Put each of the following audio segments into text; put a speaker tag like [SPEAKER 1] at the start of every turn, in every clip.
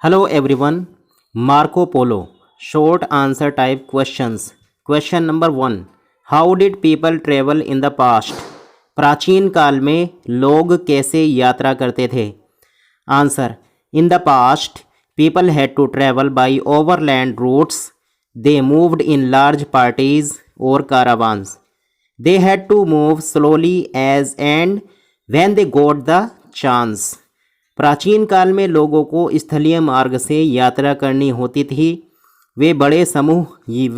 [SPEAKER 1] Hello everyone. Marco Polo. Short answer type questions. Question number 1. How did people travel in the past? प्राचीन काल में लोग कैसे यात्रा करते थे? Answer. In the past, people had to travel by overland routes. They moved in large parties or caravans. They had to move slowly as and when they got the chance. प्राचीन काल में लोगों को स्थलीय मार्ग से यात्रा करनी होती थी। वे बड़े समूह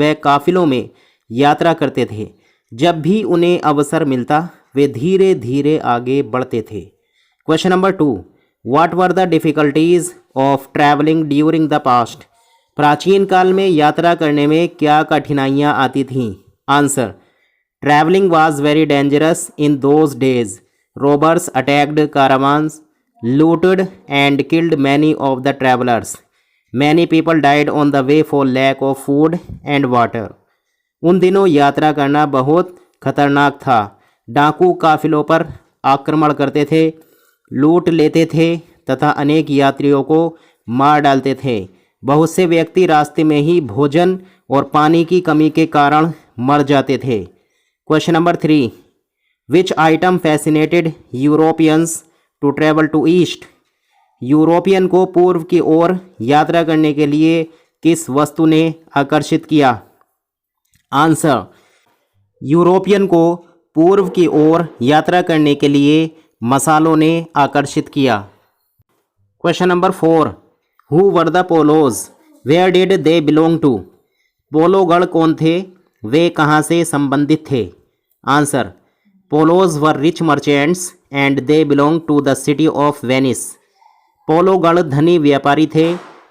[SPEAKER 1] व काफिलों में यात्रा करते थे। जब भी उन्हें अवसर मिलता वे धीरे धीरे आगे बढ़ते थे। Question number 2. What were the difficulties of travelling during the past? प्राचीन काल में यात्रा करने में क्या कठिनाइयाँ आती थीं? Answer. Travelling was very dangerous in those days. Robbers attacked caravans, looted and killed many of the travelers. Many people died on the way for lack of food and water. उन दिनों यात्रा करना बहुत खतरनाक था। डाकू काफिलों पर आक्रमण करते थे, लूट लेते थे तथा अनेक यात्रियों को मार डालते थे। बहुत से व्यक्ति रास्ते में ही भोजन और पानी की कमी के कारण मर जाते थे। Question number 3. Which item fascinated Europeans to travel to east? European को पूर्व की ओर यात्रा करने के लिए किस वस्तु ने आकर्षित किया? आंसर. यूरोपियन को पूर्व की ओर यात्रा करने के लिए मसालों ने आकर्षित किया। Question number 4. Who were the Polos? Where did they belong to? पोलोगढ़ कौन थे? वे कहाँ से संबंधित थे? Answer. Polos were rich merchants and they belong to the city of Venice. पोलोगढ़ धनी व्यापारी थे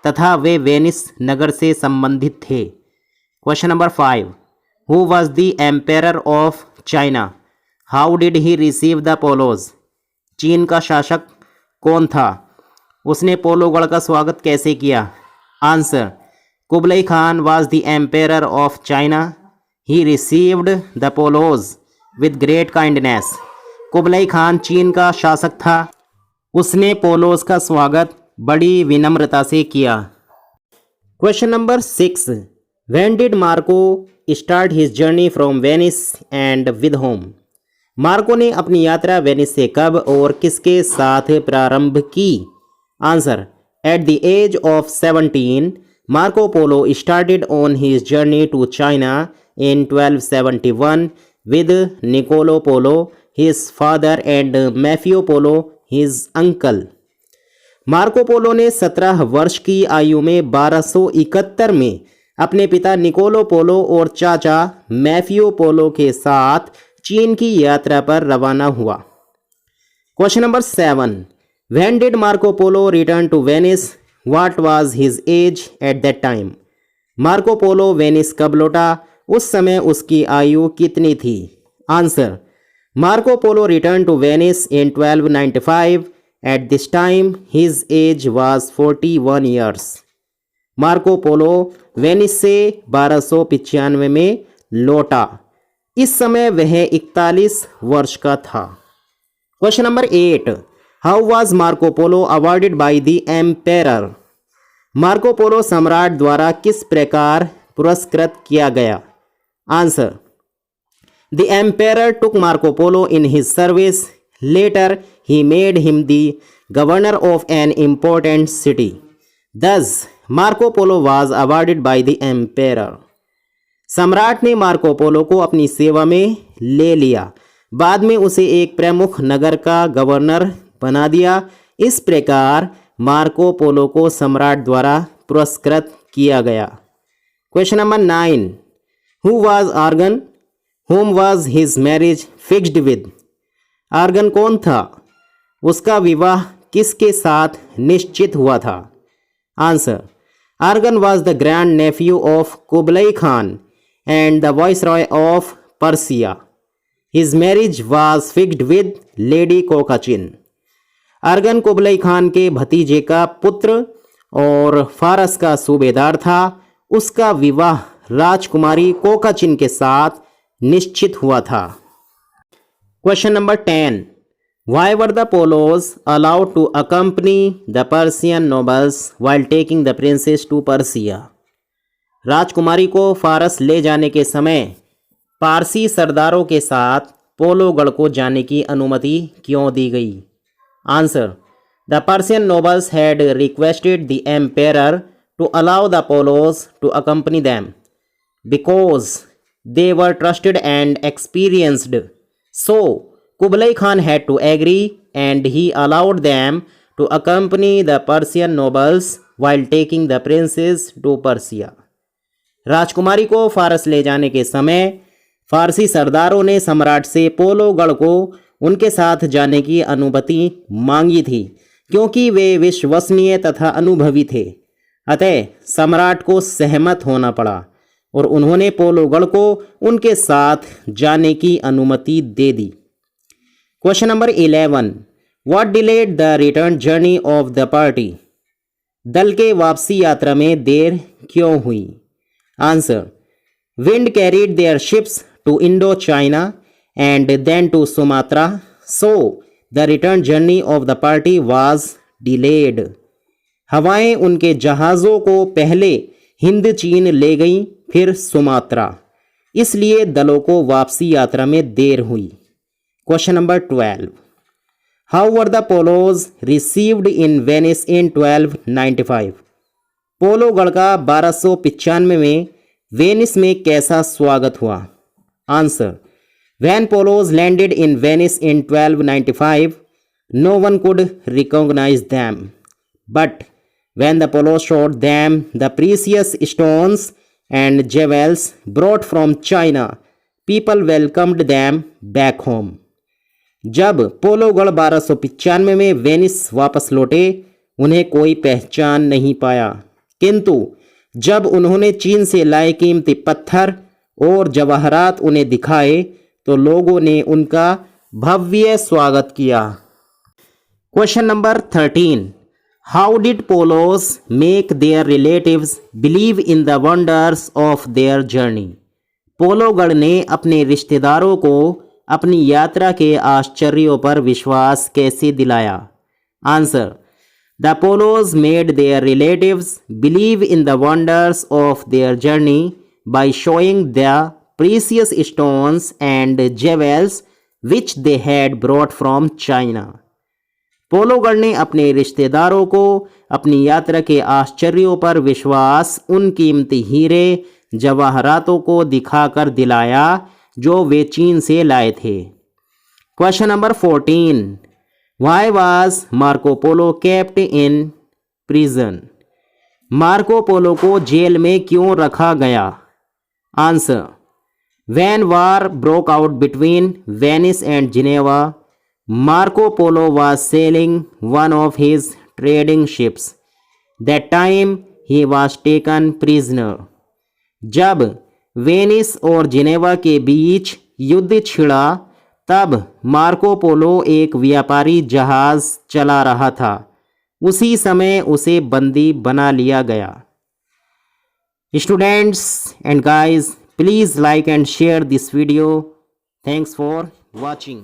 [SPEAKER 1] तथा वे वेनिस नगर से संबंधित थे। Question number 5. Who was the emperor of China? How did he receive the Polos? चीन का शासक कौन था? उसने पोलोगढ़ का स्वागत कैसे किया? Answer. Kublai Khan was the emperor of China. He received the Polos with great kindness. Kublai Khan चीन का शासक था। उसने पोलोस का स्वागत बड़ी विनम्रता से किया। Question number 6. When did Marco start his journey from Venice and with home? Marco ने अपनी यात्रा वेनिस से कब और किसके साथ प्रारंभ की? Answer. At the age of 17 Marco Polo started on his journey to China in 1271 with Niccolo Polo, his father, and Maffeo Polo, his uncle. Marco Polo ने 17 वर्ष की आयु में 1271 में अपने पिता निकोलो पोलो और चाचा मैफियो पोलो के साथ चीन की यात्रा पर रवाना हुआ। Question number 7. When did Marco Polo return to Venice? What was his age at that time? Marco Polo Venice कब लौटा? उस समय उसकी आयु कितनी थी? Answer. Marco Polo return to Venice in 1295. At this time his age was 41 years. Marco Polo Venice से 1295 में लौटा। इस समय वह 41 वर्ष का था। Question number 8. How was Marco Polo awarded by the emperor? Marco Polo सम्राट द्वारा किस प्रकार पुरस्कृत किया गया? Answer. The emperor took Marco Polo in his service. Later, he made him the governor of an important city. Thus, Marco Polo was awarded by the emperor. सम्राट ने Marco Polo को अपनी सेवा में ले लिया। बाद में उसे एक प्रमुख नगर का गवर्नर बना दिया। इस प्रकार मार्को पोलो को सम्राट द्वारा पुरस्कृत किया गया। Question number 9. Who was Argan? Whom was his marriage fixed with? Arghun कौन था? उसका विवाह किसके साथ निश्चित हुआ था? Answer. Arghun was the grand nephew of Kublai Khan and the viceroy of Persia. His marriage was fixed with Lady Kokachin. Arghun Kublai Khan के भतीजे का पुत्र और फारस का सूबेदार था। उसका विवाह राजकुमारी कोकाचिन के साथ निश्चित हुआ था। Question number 10. Why were the Polos allowed to accompany the Persian nobles while taking the princess to Persia? राजकुमारी को फारस ले जाने के समय पारसी सरदारों के साथ पोलोगढ़ को जाने की अनुमति क्यों दी गई? Answer: the Persian nobles had requested the emperor to allow the Polos to accompany them because they were trusted and experienced. So Kublai Khan had to agree and he allowed them to accompany the Persian nobles while taking the princess to Persia. राजकुमारी को फारस ले जाने के समय फारसी सरदारों ने सम्राट से पोलोगढ़ को उनके साथ जाने की अनुमति मांगी थी क्योंकि वे विश्वसनीय तथा अनुभवी थे. अतः सम्राट को सहमत होना पड़ा और उन्होंने पोलोगढ़ को उनके साथ जाने की अनुमति दे दी. Question number 11. What delayed the return journey of the party? दल के वापसी यात्रा में देर क्यों हुई? Answer: wind carried their ships to Indochina and then to Sumatra, so the return journey of the party was delayed. हवाएं उनके जहाज़ों को पहले हिंद चीन ले गईं, फिर सुमात्रा, इसलिए दलों को वापसी यात्रा में देर हुई. Question number 12. How were the Polos received in Venice in 1295? पोलोगढ़ का 1295 में वेनिस में कैसा स्वागत हुआ? Answer: When Polos landed in Venice in 1295, no one could recognize them. But when the Polos showed them the precious stones and jewels brought from China, people welcomed them back home. जब पोलोगढ़ 1295 में Venice वापस लौटे उन्हें कोई पहचान नहीं पाया, किंतु जब उन्होंने चीन से लाए कीमती पत्थर और जवाहरात उन्हें दिखाए तो लोगों ने उनका भव्य स्वागत किया. Question number 13. How did Polos make their relatives believe in the wonders of their journey? पोलोगढ़ ने अपने रिश्तेदारों को अपनी यात्रा के आश्चर्यों पर विश्वास कैसे दिलाया? Answer: the Polos made their relatives believe in the wonders of their journey by showing the precious stones and jewels which they had brought from China. पोलोगढ़ ने अपने रिश्तेदारों को अपनी यात्रा के आश्चर्यों पर विश्वास उन कीमती हीरे जवाहरातों को दिखाकर दिलाया जो वे चीन से लाए थे. Question number 14. Why was Marco Polo kept in prison? Marco Polo को जेल में क्यों रखा गया? Answer: when war broke out between Venice and Geneva, Marco Polo was selling one of his trading ships. That time he was taken prisoner. जब Venice और Geneva के बीच युद्ध छिड़ा तब मार्को पोलो एक व्यापारी जहाज चला रहा था. उसी समय उसे बंदी बना लिया गया. Students and guys, please like and share this video. Thanks for watching.